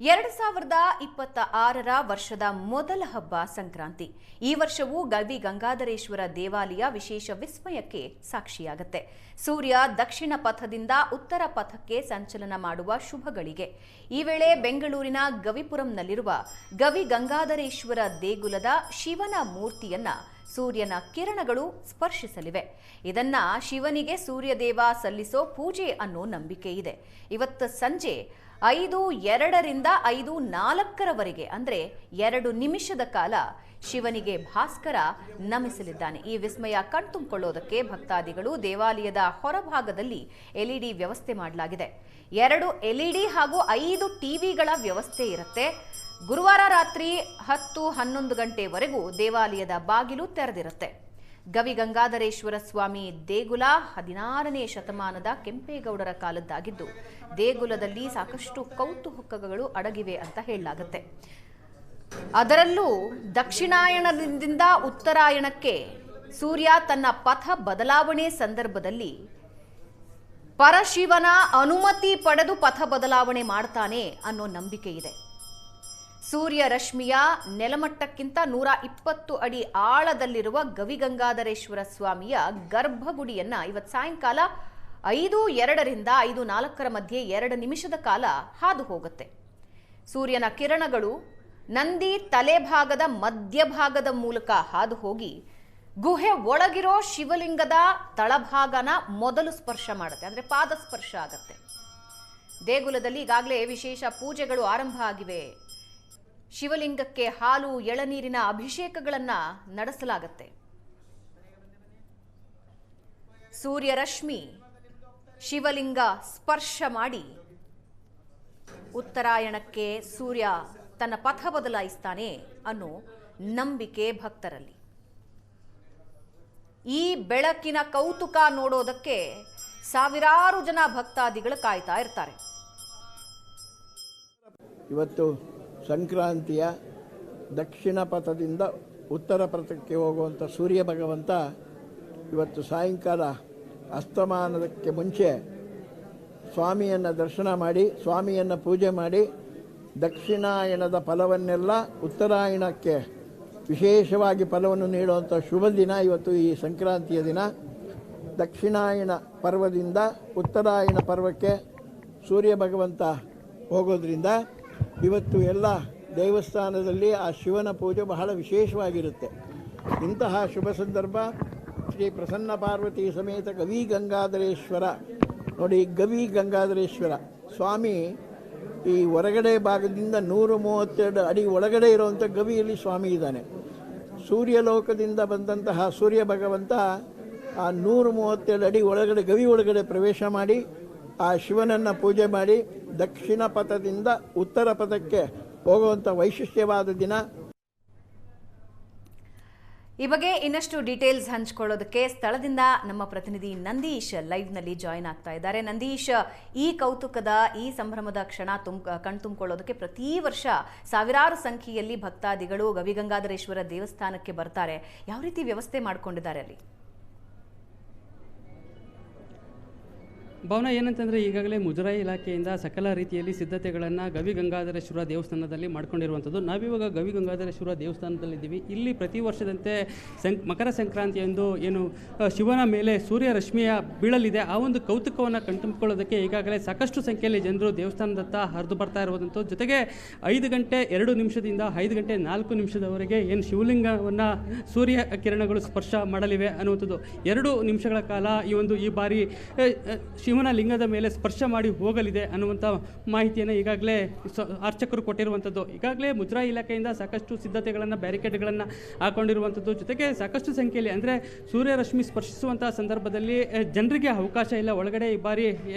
2026ರ ವರ್ಷದ ಮೊದಲ ಹಬ್ಬ ಸಂಕ್ರಾಂತಿ. ಈ ವರ್ಷವೂ ಗವಿ ಗಂಗಾಧರೇಶ್ವರ ದೇವಾಲಯ ವಿಶೇಷ ವಿಸ್ಮಯಕ್ಕೆ ಸಾಕ್ಷಿಯಾಗುತ್ತೆ. ಸೂರ್ಯ ದಕ್ಷಿಣ ಪಥದಿಂದ ಉತ್ತರ ಪಥಕ್ಕೆ ಸಂಚಲನ ಮಾಡುವ ಶುಭಗಳಿಗೆ ಈ ವೇಳೆ ಬೆಂಗಳೂರಿನ ಗವಿಪುರಂನಲ್ಲಿರುವ ಗವಿ ಗಂಗಾಧರೇಶ್ವರ ದೇಗುಲದ ಶಿವನ ಮೂರ್ತಿಯನ್ನ ಸೂರ್ಯನ ಕಿರಣಗಳು ಸ್ಪರ್ಶಿಸಲಿವೆ. ಇದನ್ನ ಶಿವನಿಗೆ ಸೂರ್ಯದೇವ ಸಲ್ಲಿಸೋ ಪೂಜೆ ಅನ್ನೋ ನಂಬಿಕೆ ಇದೆ. ಇವತ್ತು ಸಂಜೆ 5:02ರಿಂದ 5:04ರವರೆಗೆ ಅಂದ್ರೆ 2 ನಿಮಿಷದ ಕಾಲ ಶಿವನಿಗೆ ಭಾಸ್ಕರ ನಮಿಸಲಿದ್ದಾನೆ. ಈ ವಿಸ್ಮಯ ಕಣ್ತುಂಬಿಕೊಳ್ಳೋದಕ್ಕೆ ಭಕ್ತಾದಿಗಳು ದೇವಾಲಯದ ಹೊರಭಾಗದಲ್ಲಿ ಎಲ್ಇಡಿ ವ್ಯವಸ್ಥೆ ಮಾಡಲಾಗಿದೆ. 2 ಎಲ್ಇಡಿ ಹಾಗೂ 5 ಟಿವಿಗಳ ವ್ಯವಸ್ಥೆ ಇರುತ್ತೆ. ಗುರುವಾರ ರಾತ್ರಿ 10-11 ಗಂಟೆವರೆಗೂ ದೇವಾಲಯದ ಬಾಗಿಲು ತೆರೆದಿರುತ್ತೆ. ಗವಿ ಗಂಗಾಧರೇಶ್ವರ ಸ್ವಾಮಿ ದೇಗುಲ 16ನೇ ಶತಮಾನದ ಕೆಂಪೇಗೌಡರ ಕಾಲದ್ದಾಗಿದ್ದು ದೇಗುಲದಲ್ಲಿ ಸಾಕಷ್ಟು ಕೌತುಕಗಳು ಅಡಗಿವೆ ಅಂತ ಹೇಳಲಾಗುತ್ತೆ. ಅದರಲ್ಲೂ ದಕ್ಷಿಣಾಯನದಿಂದ ಉತ್ತರಾಯಣಕ್ಕೆ ಸೂರ್ಯ ತನ್ನ ಪಥ ಬದಲಾವಣೆ ಸಂದರ್ಭದಲ್ಲಿ ಪರಶಿವನ ಅನುಮತಿ ಪಡೆದು ಪಥ ಬದಲಾವಣೆ ಮಾಡ್ತಾನೆ ಅನ್ನೋ ನಂಬಿಕೆ ಇದೆ. ಸೂರ್ಯ ರಶ್ಮಿಯ ನೆಲಮಟ್ಟಕ್ಕಿಂತ 120 ಅಡಿ ಆಳದಲ್ಲಿರುವ ಗವಿಗಂಗಾಧರೇಶ್ವರ ಸ್ವಾಮಿಯ ಗರ್ಭಗುಡಿಯನ್ನ ಇವತ್ತು ಸಾಯಂಕಾಲ 5:02ರಿಂದ 5:04ರ ಮಧ್ಯೆ 2 ನಿಮಿಷದ ಕಾಲ ಹಾದು ಹೋಗುತ್ತೆ. ಸೂರ್ಯನ ಕಿರಣಗಳು ನಂದಿ ತಲೆಭಾಗದ ಮಧ್ಯಭಾಗದ ಮೂಲಕ ಹಾದು ಹೋಗಿ ಗುಹೆ ಒಳಗಿರೋ ಶಿವಲಿಂಗದ ತಳಭಾಗನ ಮೊದಲು ಸ್ಪರ್ಶ ಮಾಡುತ್ತೆ, ಅಂದ್ರೆ ಪಾದ ಸ್ಪರ್ಶ ಆಗತ್ತೆ. ದೇಗುಲದಲ್ಲಿ ಈಗಾಗಲೇ ವಿಶೇಷ ಪೂಜೆಗಳು ಆರಂಭ ಆಗಿವೆ. ಶಿವಲಿಂಗಕ್ಕೆ ಹಾಲು ಎಳನೀರಿನ ಅಭಿಷೇಕಗಳನ್ನ ನಡೆಸಲಾಗುತ್ತೆ. ಸೂರ್ಯ ರಶ್ಮಿ ಶಿವಲಿಂಗ ಸ್ಪರ್ಶ ಮಾಡಿ ಉತ್ತರಾಯಣಕ್ಕೆ ಸೂರ್ಯ ತನ್ನ ಪಥ ಬದಲಾಯಿಸ್ತಾನೆ ಅನ್ನೋ ನಂಬಿಕೆ ಭಕ್ತರಲ್ಲಿ. ಈ ಬೆಳಕಿನ ಕೌತುಕ ನೋಡೋದಕ್ಕೆ ಸಾವಿರಾರು ಜನ ಭಕ್ತಾದಿಗಳು ಕಾಯ್ತಾ ಇರ್ತಾರೆ. ಇವತ್ತು ಸಂಕ್ರಾಂತಿಯ ದಕ್ಷಿಣ ಪಥದಿಂದ ಉತ್ತರ ಪಥಕ್ಕೆ ಹೋಗುವಂಥ ಸೂರ್ಯ ಭಗವಂತ ಇವತ್ತು ಸಾಯಂಕಾಲ ಅಸ್ತಮಾನದಕ್ಕೆ ಮುಂಚೆ ಸ್ವಾಮಿಯನ್ನು ದರ್ಶನ ಮಾಡಿ ಸ್ವಾಮಿಯನ್ನು ಪೂಜೆ ಮಾಡಿ ದಕ್ಷಿಣಾಯನದ ಫಲವನ್ನೆಲ್ಲ ಉತ್ತರಾಯಣಕ್ಕೆ ವಿಶೇಷವಾಗಿ ಫಲವನ್ನು ನೀಡುವಂಥ ಶುಭ ದಿನ ಇವತ್ತು ಈ ಸಂಕ್ರಾಂತಿಯ ದಿನ. ದಕ್ಷಿಣಾಯನ ಪರ್ವದಿಂದ ಉತ್ತರಾಯಣ ಪರ್ವಕ್ಕೆ ಸೂರ್ಯ ಭಗವಂತ ಹೋಗೋದ್ರಿಂದ ಇವತ್ತು ಎಲ್ಲ ದೇವಸ್ಥಾನದಲ್ಲಿ ಆ ಶಿವನ ಪೂಜೆ ಬಹಳ ವಿಶೇಷವಾಗಿರುತ್ತೆ. ಇಂತಹ ಶುಭ ಸಂದರ್ಭ ಶ್ರೀ ಪ್ರಸನ್ನ ಪಾರ್ವತಿ ಸಮೇತ ಗವಿ ಗಂಗಾಧರೇಶ್ವರ ನೋಡಿ. ಗವಿ ಗಂಗಾಧರೇಶ್ವರ ಸ್ವಾಮಿ ಈ ಹೊರಗಡೆ ಭಾಗದಿಂದ 132 ಅಡಿ ಒಳಗಡೆ ಇರುವಂಥ ಗವಿಯಲ್ಲಿ ಸ್ವಾಮಿ ಇದ್ದಾನೆ. ಸೂರ್ಯಲೋಕದಿಂದ ಬಂದಂತಹ ಸೂರ್ಯ ಭಗವಂತ ಆ 132 ಅಡಿ ಒಳಗಡೆ ಗವಿ ಒಳಗಡೆ ಪ್ರವೇಶ ಮಾಡಿ ಆ ಶಿವನನ್ನು ಪೂಜೆ ಮಾಡಿ ದಕ್ಷಿಣ ಪಥದಿಂದ ಉತ್ತರ ಪಥಕ್ಕೆ ಹೋಗುವಂಥ ವೈಶಿಷ್ಟ್ಯವಾದ ದಿನ. ಈ ಬಗ್ಗೆ ಇನ್ನಷ್ಟು ಡೀಟೇಲ್ಸ್ ಹಂಚಿಕೊಳ್ಳೋದಕ್ಕೆ ಸ್ಥಳದಿಂದ ನಮ್ಮ ಪ್ರತಿನಿಧಿ ನಂದೀಶ್ ಲೈವ್ನಲ್ಲಿ ಜಾಯಿನ್ ಆಗ್ತಾ ಇದ್ದಾರೆ. ನಂದೀಶ್, ಈ ಕೌತುಕದ ಈ ಸಂಭ್ರಮದ ಕ್ಷಣ ಕಣ್ತುಂಬಿಕೊಳ್ಳೋದಕ್ಕೆ ಪ್ರತಿ ವರ್ಷ ಸಾವಿರಾರು ಸಂಖ್ಯೆಯಲ್ಲಿ ಭಕ್ತಾದಿಗಳು ಗವಿಗಂಗಾಧರೇಶ್ವರ ದೇವಸ್ಥಾನಕ್ಕೆ ಬರ್ತಾರೆ. ಯಾವ ರೀತಿ ವ್ಯವಸ್ಥೆ ಮಾಡಿಕೊಂಡಿದ್ದಾರೆ ಅಲ್ಲಿ? ಭಾವನಾ, ಏನಂತಂದರೆ ಈಗಾಗಲೇ ಮುಜರಾಯಿ ಇಲಾಖೆಯಿಂದ ಸಕಲ ರೀತಿಯಲ್ಲಿ ಸಿದ್ಧತೆಗಳನ್ನು ಗವಿ ಗಂಗಾಧರೇಶ್ವರ ದೇವಸ್ಥಾನದಲ್ಲಿ ಮಾಡ್ಕೊಂಡಿರುವಂಥದ್ದು. ನಾವಿವಾಗ ಗವಿ ಗಂಗಾಧರೇಶ್ವರ ದೇವಸ್ಥಾನದಲ್ಲಿದ್ದೀವಿ. ಇಲ್ಲಿ ಪ್ರತಿ ವರ್ಷದಂತೆ ಮಕರ ಸಂಕ್ರಾಂತಿಯಂದು ಏನು ಶಿವನ ಮೇಲೆ ಸೂರ್ಯ ರಶ್ಮಿಯ ಬೀಳಲಿದೆ, ಆ ಒಂದು ಕೌತುಕವನ್ನು ಕಣ್ತುಂಬಿಕೊಳ್ಳೋದಕ್ಕೆ ಈಗಾಗಲೇ ಸಾಕಷ್ಟು ಸಂಖ್ಯೆಯಲ್ಲಿ ಜನರು ದೇವಸ್ಥಾನದತ್ತ ಹರಿದು ಬರ್ತಾ ಇರುವಂಥದ್ದು. ಜೊತೆಗೆ 5:02 5:04 ಏನು ಶಿವಲಿಂಗವನ್ನು ಸೂರ್ಯ ಕಿರಣಗಳು ಸ್ಪರ್ಶ ಮಾಡಲಿವೆ ಅನ್ನುವಂಥದ್ದು. 2 ನಿಮಿಷಗಳ ಕಾಲ ಈ ಬಾರಿ ಶಿವನ ಲಿಂಗದ ಮೇಲೆ ಸ್ಪರ್ಶ ಮಾಡಿ ಹೋಗಲಿದೆ ಅನ್ನುವಂಥ ಮಾಹಿತಿಯನ್ನು ಈಗಾಗಲೇ ಅರ್ಚಕರು ಕೊಟ್ಟಿರುವಂಥದ್ದು. ಈಗಾಗಲೇ ಮುಜರಾಯಿ ಇಲಾಖೆಯಿಂದ ಸಾಕಷ್ಟು ಸಿದ್ಧತೆಗಳನ್ನು, ಬ್ಯಾರಿಕೇಡ್ಗಳನ್ನು ಹಾಕೊಂಡಿರುವಂಥದ್ದು. ಜೊತೆಗೆ ಸಾಕಷ್ಟು ಸಂಖ್ಯೆಯಲ್ಲಿ ಅಂದರೆ ಸೂರ್ಯರಶ್ಮಿ ಸ್ಪರ್ಶಿಸುವಂಥ ಸಂದರ್ಭದಲ್ಲಿ ಜನರಿಗೆ ಅವಕಾಶ ಇಲ್ಲ, ಒಳಗಡೆ ಈ ಬಾರಿ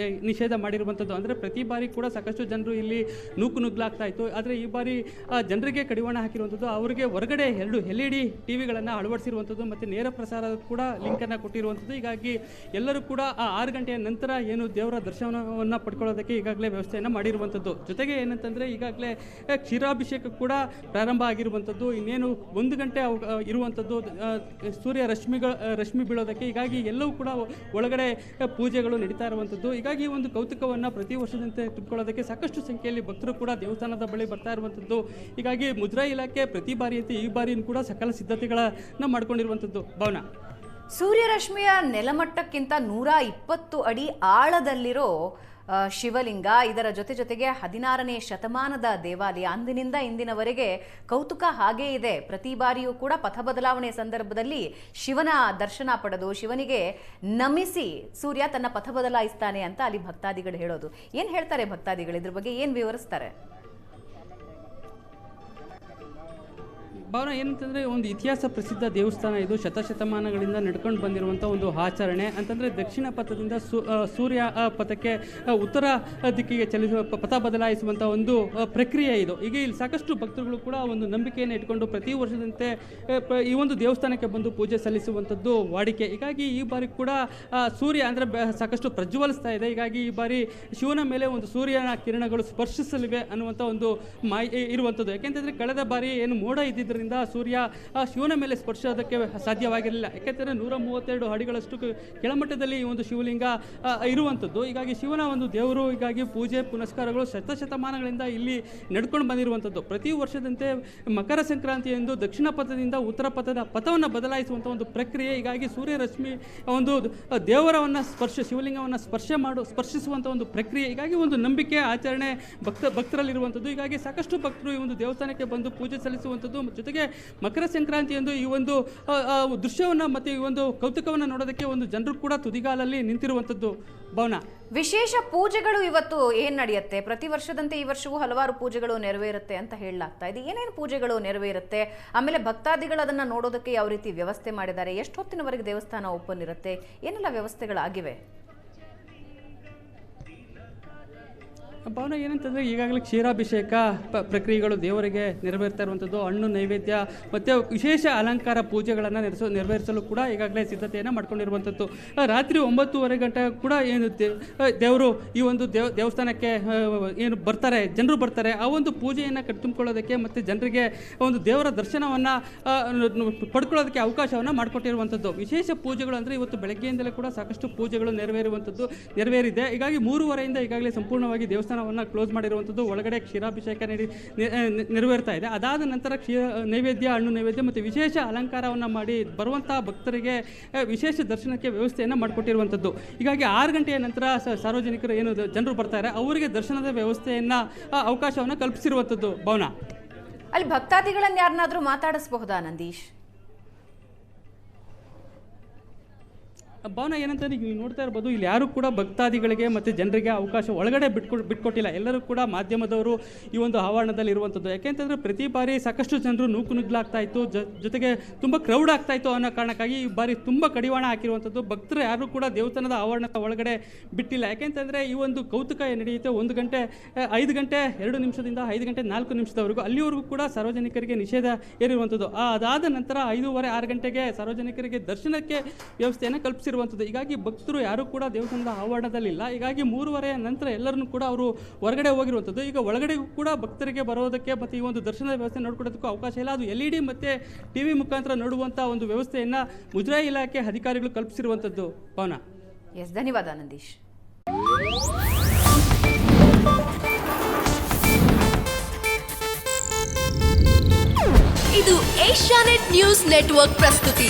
ನಿಷೇಧ ಮಾಡಿರುವಂಥದ್ದು. ಅಂದರೆ ಪ್ರತಿ ಬಾರಿ ಕೂಡ ಸಾಕಷ್ಟು ಜನರು ಇಲ್ಲಿ ನುಗ್ಲಾಗ್ತಾ ಇತ್ತು. ಆದರೆ ಈ ಬಾರಿ ಜನರಿಗೆ ಕಡಿವಾಣ ಹಾಕಿರುವಂಥದ್ದು. ಅವರಿಗೆ ಹೊರಗಡೆ 2 LED ಟಿವಿಗಳನ್ನು ಅಳವಡಿಸಿರುವಂಥದ್ದು ಮತ್ತು ನೇರ ಪ್ರಸಾರ ಕೂಡ ಲಿಂಕನ್ನು ಕೊಟ್ಟಿರುವಂಥದ್ದು. ಹೀಗಾಗಿ ಎಲ್ಲರೂ ಕೂಡ 6 ಗಂಟೆಯ ನಂತರ ಏನು ದೇವರ ದರ್ಶನವನ್ನು ಪಡ್ಕೊಳ್ಳೋದಕ್ಕೆ ಈಗಾಗಲೇ ವ್ಯವಸ್ಥೆಯನ್ನು ಮಾಡಿರುವಂಥದ್ದು. ಜೊತೆಗೆ ಏನಂತಂದರೆ ಈಗಾಗಲೇ ಕ್ಷೀರಾಭಿಷೇಕ ಕೂಡ ಪ್ರಾರಂಭ ಆಗಿರುವಂಥದ್ದು. ಇನ್ನೇನು 1 ಗಂಟೆ ಇರುವಂಥದ್ದು ಸೂರ್ಯ ರಶ್ಮಿ ಬೀಳೋದಕ್ಕೆ. ಹೀಗಾಗಿ ಎಲ್ಲವೂ ಕೂಡ ಒಳಗಡೆ ಪೂಜೆಗಳು ನಡೀತಾ ಇರುವಂಥದ್ದು. ಹೀಗಾಗಿ ಈ ಒಂದು ಕೌತುಕವನ್ನು ಪ್ರತಿ ವರ್ಷದಂತೆ ತುಂಬಿಕೊಳ್ಳೋದಕ್ಕೆ ಸಾಕಷ್ಟು ಸಂಖ್ಯೆಯಲ್ಲಿ ಭಕ್ತರು ಕೂಡ ದೇವಸ್ಥಾನದ ಬಳಿ ಬರ್ತಾ ಇರುವಂಥದ್ದು. ಹೀಗಾಗಿ ಮುಜರಾಯಿ ಇಲಾಖೆ ಪ್ರತಿ ಬಾರಿಯಂತೆ ಈ ಬಾರಿಯೂ ಕೂಡ ಸಕಲ ಸಿದ್ಧತೆಗಳನ್ನು ಮಾಡ್ಕೊಂಡಿರುವಂಥದ್ದು. ಭಾವನಾ, ಸೂರ್ಯರಶ್ಮಿಯ ನೆಲಮಟ್ಟಕ್ಕಿಂತ 120 ಅಡಿ ಆಳದಲ್ಲಿರೋ ಶಿವಲಿಂಗ, ಇದರ ಜೊತೆಗೆ 16ನೇ ಶತಮಾನದ ದೇವಾಲಯ. ಅಂದಿನಿಂದ ಇಂದಿನವರೆಗೆ ಕೌತುಕ ಹಾಗೇ ಇದೆ. ಪ್ರತಿ ಬಾರಿಯೂ ಕೂಡ ಪಥ ಬದಲಾವಣೆ ಸಂದರ್ಭದಲ್ಲಿ ಶಿವನ ದರ್ಶನ ಪಡೆದು ಶಿವನಿಗೆ ನಮಿಸಿ ಸೂರ್ಯ ತನ್ನ ಪಥ ಬದಲಾಯಿಸ್ತಾನೆ ಅಂತ ಅಲ್ಲಿ ಭಕ್ತಾದಿಗಳು ಹೇಳೋದು. ಏನು ಹೇಳ್ತಾರೆ ಭಕ್ತಾದಿಗಳು, ಇದ್ರ ಬಗ್ಗೆ ಏನು ವಿವರಿಸ್ತಾರೆ? ಭಾವನ, ಏನಂತಂದರೆ ಒಂದು ಇತಿಹಾಸ ಪ್ರಸಿದ್ಧ ದೇವಸ್ಥಾನ ಇದು. ಶತಶತಮಾನಗಳಿಂದ ನಡ್ಕೊಂಡು ಬಂದಿರುವಂಥ ಒಂದು ಆಚರಣೆ ಅಂತಂದರೆ ದಕ್ಷಿಣ ಪಥದಿಂದ ಸೂರ್ಯ ಪಥಕ್ಕೆ ಉತ್ತರ ದಿಕ್ಕಿಗೆ ಚಲಿಸುವ ಪಥ ಬದಲಾಯಿಸುವಂಥ ಒಂದು ಪ್ರಕ್ರಿಯೆ ಇದು. ಈಗ ಇಲ್ಲಿ ಸಾಕಷ್ಟು ಭಕ್ತರುಗಳು ಕೂಡ ಒಂದು ನಂಬಿಕೆಯನ್ನು ಇಟ್ಕೊಂಡು ಪ್ರತಿ ವರ್ಷದಂತೆ ಈ ಒಂದು ದೇವಸ್ಥಾನಕ್ಕೆ ಬಂದು ಪೂಜೆ ಸಲ್ಲಿಸುವಂಥದ್ದು ವಾಡಿಕೆ. ಹೀಗಾಗಿ ಈ ಬಾರಿ ಕೂಡ ಸೂರ್ಯ ಅಂದರೆ ಸಾಕಷ್ಟು ಪ್ರಜ್ವಲಿಸ್ತಾ ಇದೆ. ಹೀಗಾಗಿ ಈ ಬಾರಿ ಶಿವನ ಮೇಲೆ ಒಂದು ಸೂರ್ಯನ ಕಿರಣಗಳು ಸ್ಪರ್ಶಿಸಲಿವೆ ಅನ್ನುವಂಥ ಒಂದು ಇರುವಂಥದ್ದು. ಯಾಕೆಂತಂದರೆ ಕಳೆದ ಬಾರಿ ಏನು ಮೋಡ ಇದ್ದಿದ್ದರಿಂದ ಸೂರ್ಯ ಶಿವನ ಮೇಲೆ ಸ್ಪರ್ಶೋದಕ್ಕೆ ಸಾಧ್ಯವಾಗಿರಲಿಲ್ಲ. ಯಾಕೆಂದರೆ 132 ಅಡಿಗಳಷ್ಟು ಕೆಳಮಟ್ಟದಲ್ಲಿ ಈ ಒಂದು ಶಿವಲಿಂಗ ಇರುವಂಥದ್ದು. ಹೀಗಾಗಿ ಶಿವನ ಒಂದು ದೇವರು, ಹೀಗಾಗಿ ಪೂಜೆ ಪುನಸ್ಕಾರಗಳು ಶತಶತಮಾನಗಳಿಂದ ಇಲ್ಲಿ ನಡ್ಕೊಂಡು ಬಂದಿರುವಂಥದ್ದು. ಪ್ರತಿ ವರ್ಷದಂತೆ ಮಕರ ಸಂಕ್ರಾಂತಿಯಂದು ದಕ್ಷಿಣ ಪಥದಿಂದ ಉತ್ತರ ಪಥದ ಪಥವನ್ನು ಬದಲಾಯಿಸುವಂಥ ಒಂದು ಪ್ರಕ್ರಿಯೆ. ಹೀಗಾಗಿ ಸೂರ್ಯರಶ್ಮಿ ಒಂದು ದೇವರವನ್ನು ಶಿವಲಿಂಗವನ್ನು ಸ್ಪರ್ಶಿಸುವಂಥ ಒಂದು ಪ್ರಕ್ರಿಯೆ. ಹೀಗಾಗಿ ಒಂದು ನಂಬಿಕೆ ಆಚರಣೆ ಭಕ್ತರಲ್ಲಿರುವಂಥದ್ದು. ಹೀಗಾಗಿ ಸಾಕಷ್ಟು ಭಕ್ತರು ಈ ಒಂದು ದೇವಸ್ಥಾನಕ್ಕೆ ಬಂದು ಪೂಜೆ ಸಲ್ಲಿಸುವಂಥದ್ದು. ಜೊತೆಗೆ ಮಕರ ಸಂಕ್ರಾಂತಿಯಂದು ಈ ಒಂದು ದೃಶ್ಯವನ್ನು ಮತ್ತು ಈ ಒಂದು ಕೌತುಕವನ್ನು ನೋಡೋದಕ್ಕೆ ಒಂದು ಜನರು ಕೂಡ ತುದಿಗಾಲಲ್ಲಿ ನಿಂತಿರುವಂಥದ್ದು. ಭಾವನಾ, ವಿಶೇಷ ಪೂಜೆಗಳು ಇವತ್ತು ಏನ್ ನಡೆಯುತ್ತೆ? ಪ್ರತಿ ವರ್ಷದಂತೆ ಈ ವರ್ಷವೂ ಹಲವಾರು ಪೂಜೆಗಳು ನೆರವೇರುತ್ತೆ ಅಂತ ಹೇಳಲಾಗ್ತಾ ಇದೆ. ಏನೇನು ಪೂಜೆಗಳು ನೆರವೇರುತ್ತೆ? ಆಮೇಲೆ ಭಕ್ತಾದಿಗಳು ಅದನ್ನ ನೋಡೋದಕ್ಕೆ ಯಾವ ರೀತಿ ವ್ಯವಸ್ಥೆ ಮಾಡಿದ್ದಾರೆ? ಎಷ್ಟು ಹೊತ್ತಿನವರೆಗೆ ದೇವಸ್ಥಾನ ಓಪನ್ ಇರುತ್ತೆ? ಏನೆಲ್ಲ ವ್ಯವಸ್ಥೆಗಳಾಗಿವೆ? ಭಾವನ, ಏನಂತಂದರೆ ಈಗಾಗಲೇ ಕ್ಷೀರಾಭಿಷೇಕ ಪ್ರಕ್ರಿಯೆಗಳು ದೇವರಿಗೆ ನೆರವೇರ್ತಾ ಇರುವಂಥದ್ದು. ಹಣ್ಣು ನೈವೇದ್ಯ ಮತ್ತು ವಿಶೇಷ ಅಲಂಕಾರ ಪೂಜೆಗಳನ್ನು ನೆರವೇರಿಸಲು ಕೂಡ ಈಗಾಗಲೇ ಸಿದ್ಧತೆಯನ್ನು ಮಾಡ್ಕೊಂಡಿರುವಂಥದ್ದು. ರಾತ್ರಿ 9:30 ಗಂಟೆ ಕೂಡ ಏನು ದೇವರು ಈ ಒಂದು ದೇವಸ್ಥಾನಕ್ಕೆ ಏನು ಬರ್ತಾರೆ, ಜನರು ಬರ್ತಾರೆ, ಆ ಒಂದು ಪೂಜೆಯನ್ನು ತುಂಬಿಕೊಳ್ಳೋದಕ್ಕೆ ಮತ್ತು ಜನರಿಗೆ ಒಂದು ದೇವರ ದರ್ಶನವನ್ನು ಪಡ್ಕೊಳ್ಳೋದಕ್ಕೆ ಅವಕಾಶವನ್ನು ಮಾಡಿಕೊಟ್ಟಿರುವಂಥದ್ದು. ವಿಶೇಷ ಪೂಜೆಗಳು ಅಂದರೆ ಇವತ್ತು ಬೆಳಗ್ಗೆಯಿಂದಲೇ ಕೂಡ ಸಾಕಷ್ಟು ಪೂಜೆಗಳು ನೆರವೇರಿದೆ. ಹೀಗಾಗಿ 3:30ಯಿಂದ ಈಗಾಗಲೇ ಸಂಪೂರ್ಣವಾಗಿ ದೇವಸ್ಥಾನವನ್ನು ಕ್ಲೋಸ್ ಮಾಡಿರುವಂಥದ್ದು. ಒಳಗಡೆ ಕ್ಷೀರಾಭಿಷೇಕ ನೆರವೇರ್ತಾ ಇದೆ. ಅದಾದ ನಂತರ ನೈವೇದ್ಯ, ಹಣ್ಣು ನೈವೇದ್ಯ ಮತ್ತು ವಿಶೇಷ ಅಲಂಕಾರವನ್ನು ಮಾಡಿ ಬರುವಂತಹ ಭಕ್ತರಿಗೆ ವಿಶೇಷ ದರ್ಶನಕ್ಕೆ ವ್ಯವಸ್ಥೆಯನ್ನು ಮಾಡಿಕೊಟ್ಟಿರುವಂಥದ್ದು. ಹೀಗಾಗಿ 6 ಗಂಟೆಯ ನಂತರ ಸಾರ್ವಜನಿಕರು ಏನು ಜನರು ಬರ್ತಾರೆ ಅವರಿಗೆ ದರ್ಶನದ ವ್ಯವಸ್ಥೆಯನ್ನು ಅವಕಾಶವನ್ನು ಕಲ್ಪಿಸಿರುವಂಥದ್ದು. ಭಾವನಾ, ಅಲ್ಲಿ ಭಕ್ತಾದಿಗಳನ್ನು ಯಾರನ್ನಾದರೂ ಮಾತಾಡಿಸಬಹುದಾ ನಂದೀಶ್? ಭಾವನ, ಏನಂತಂದ್ರೆ ನೀವು ನೋಡ್ತಾ ಇರ್ಬೋದು, ಇಲ್ಲಿ ಯಾರು ಕೂಡ ಭಕ್ತಾದಿಗಳಿಗೆ ಮತ್ತು ಜನರಿಗೆ ಅವಕಾಶ ಒಳಗಡೆ ಬಿಟ್ಕೊಟ್ಟಿಲ್ಲ. ಎಲ್ಲರೂ ಕೂಡ ಮಾಧ್ಯಮದವರು ಈ ಒಂದು ಆವರಣದಲ್ಲಿ ಇರುವಂಥದ್ದು. ಯಾಕೆಂತಂದರೆ ಪ್ರತಿ ಬಾರಿ ಸಾಕಷ್ಟು ಜನರು ನುಗ್ಗಲಾಗ್ತಾ ಇತ್ತು, ಜೊತೆಗೆ ತುಂಬ ಕ್ರೌಡ್ ಆಗ್ತಾ ಇತ್ತು ಅನ್ನೋ ಕಾರಣಕ್ಕಾಗಿ ಈ ಬಾರಿ ತುಂಬ ಕಡಿವಾಣ ಹಾಕಿರುವಂಥದ್ದು. ಭಕ್ತರು ಯಾರು ಕೂಡ ದೇವಸ್ಥಾನದ ಆವರಣದ ಒಳಗಡೆ ಬಿಟ್ಟಿಲ್ಲ. ಯಾಕೆಂತಂದರೆ ಈ ಒಂದು ಕೌತುಕ ನಡೆಯುತ್ತೆ 1 ಗಂಟೆ 5 ಗಂಟೆ 2 ನಿಮಿಷದಿಂದ 5 ಗಂಟೆ 4 ನಿಮಿಷದವರೆಗೂ, ಅಲ್ಲಿವರೆಗೂ ಕೂಡ ಸಾರ್ವಜನಿಕರಿಗೆ ನಿಷೇಧ ಏರಿರುವಂಥದ್ದು. ಅದಾದ ನಂತರ 5:30 6 ಗಂಟೆಗೆ ಸಾರ್ವಜನಿಕರಿಗೆ ದರ್ಶನಕ್ಕೆ ವ್ಯವಸ್ಥೆಯನ್ನು ಕಲ್ಪಿಸಿರುವಂಥದ್ದು. ಹೀಗಾಗಿ ಭಕ್ತರು ಯಾರು ಕೂಡ ದೇವಸ್ಥಾನದ ಆವರಣದಲ್ಲಿಲ್ಲ. ಹೀಗಾಗಿ 3:30 ನಂತರ ಎಲ್ಲರನ್ನೂ ಕೂಡ ಅವರು ಹೊರಗಡೆ ಹೋಗಿರುವಂಥದ್ದು. ಈಗ ಒಳಗಡೆಗೂ ಕೂಡ ಭಕ್ತರಿಗೆ ಬರೋದಕ್ಕೆ ಮತ್ತು ಈ ಒಂದು ದರ್ಶನದ ವ್ಯವಸ್ಥೆ ನೋಡ್ಕೊಳ್ಳೋದಕ್ಕೂ ಅವಕಾಶ ಇಲ್ಲ. ಅದು LED ಮತ್ತು TV ಮುಖಾಂತರ ನೋಡುವಂಥ ಒಂದು ವ್ಯವಸ್ಥೆಯನ್ನು ಮುಜರಾಯಿ ಇಲಾಖೆ ಅಧಿಕಾರಿಗಳು ಕಲ್ಪಿಸಿರುವಂಥದ್ದು. ಭಾವನಾ, ಎಸ್, ಧನ್ಯವಾದ ನಂದೀಶ್. ಇದು ಏಷ್ಯಾನೆಟ್ ನ್ಯೂಸ್ ನೆಟ್ವರ್ಕ್ ಪ್ರಸ್ತುತಿ.